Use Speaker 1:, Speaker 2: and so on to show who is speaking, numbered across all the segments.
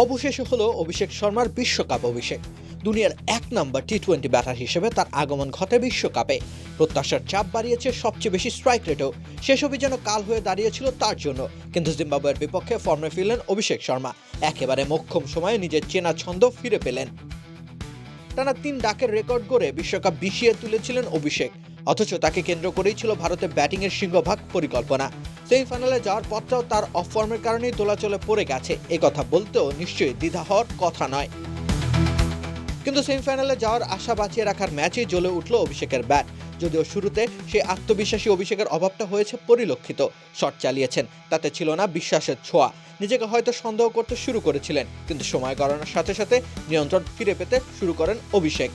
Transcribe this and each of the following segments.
Speaker 1: অবশেষে হলো অভিষেক শর্মার বিশ্বকাপ অভিষেক। দুনিয়ার এক নম্বর টি-20 ব্যাটার হিসেবে তার আগমন ঘটে বিশ্বকাপে। প্রত্যাশার চাপ বাড়িয়েছে সবচেয়ে বেশি স্ট্রাইক রেটও। শেষ অভিযানও কাল হয়ে দাঁড়িয়েছিল তার জন্য, কিন্তু জিম্বাবুয়ের বিপক্ষে ফর্মে ফিরলেন অভিষেক শর্মা। একেবারে মোক্ষম সময়ে নিজের চেনা ছন্দ ফিরে পেলেন। টানা 3 ডাকের রেকর্ড গড়ে বিশ্বকাপ বিষিয়ে তুলেছিলেন অভিষেক। অথচ তাকে কেন্দ্র করেই ছিল ভারতের ব্যাটিংয়ের সিংহভাগ পরিকল্পনা। সেমিফাইনালে যাওয়ার পথটাও তার অফ ফর্মের কারণেই দোলাচলে পড়ে গেছে, এ কথা বলতেও নিশ্চয়ই দ্বিধা হওয়ার কথা নয়। কিন্তু সেমিফাইনালে যাওয়ার আশা বাঁচিয়ে রাখার ম্যাচেই জ্বলে উঠল অভিষেকের ব্যাট। যদিও শুরুতে সেই আত্মবিশ্বাসী অভিষেকের অভাবটা হয়েছে পরিলক্ষিত। শট চালিয়েছেন, তাতে ছিল না বিশ্বাসের ছোঁয়া। নিজেকে হয়তো সন্দেহ করতে শুরু করেছিলেন, কিন্তু সময় গড়ানোর সাথে সাথে নিয়ন্ত্রণ ফিরে পেতে শুরু করেন অভিষেক।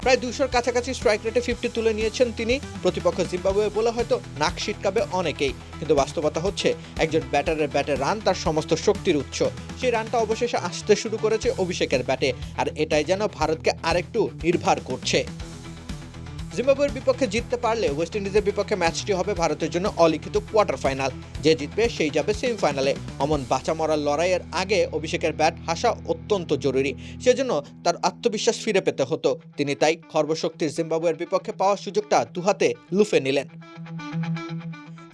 Speaker 1: প্রায় 200-র কাছাকাছি স্ট্রাইক রেটে 50 তুলে নিয়েছেন তিনি। প্রতিপক্ষ জিম্বাবুয়ে বলে হয়তো নাক সিটকাবে অনেকেই, কিন্তু বাস্তবতা হচ্ছে একজন ব্যাটারের ব্যাটে রান তার সমস্ত শক্তির উৎস। সেই রানটা অবশেষে আসতে শুরু করেছে অভিষেকের ব্যাটে, আর এটাই যেন ভারতকে আরেকটু নির্ভর করছে। জিম্বাবুয়ের বিপক্ষে জিততে পারলে ওয়েস্ট ইন্ডিজের বিপক্ষে ম্যাচটি হবে ভারতের জন্য অলিখিত কোয়ার্টার ফাইনাল। যে জিতবে সেই যাবে সেমিফাইনালে। অমন বাঁচা মরার লড়াইয়ের আগে অভিষেকের ব্যাট হাসা অত্যন্ত জরুরি। সেজন্য তার আত্মবিশ্বাস ফিরে পেতে হতো। তিনি তাই খর্বশক্তির জিম্বাবুয়ের বিপক্ষে পাওয়ার সুযোগটা দুহাতে লুফে নিলেন।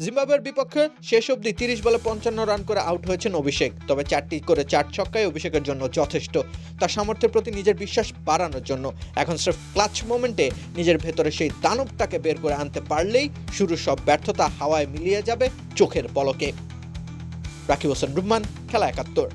Speaker 1: জিম্বাবুয়ের বিপক্ষে শেষ অবধি 30 বলে 55 রান করে আউট হয়েছেন অভিষেক। তবে 4টি করে 4 ছক্কায় অভিষেকের জন্য যথেষ্ট, তার সামর্থ্যের প্রতি নিজের বিশ্বাস বাড়ানোর জন্য। এখন স্রেফ ক্লাচ মোমেন্টে নিজের ভেতরে সেই দানবটাকে বের করে আনতে পারলেই শুরুর সব ব্যর্থতা হাওয়ায় মিলিয়ে যাবে চোখের পলকে। রাকিব হোসেন রুম্মান, খেলা 71।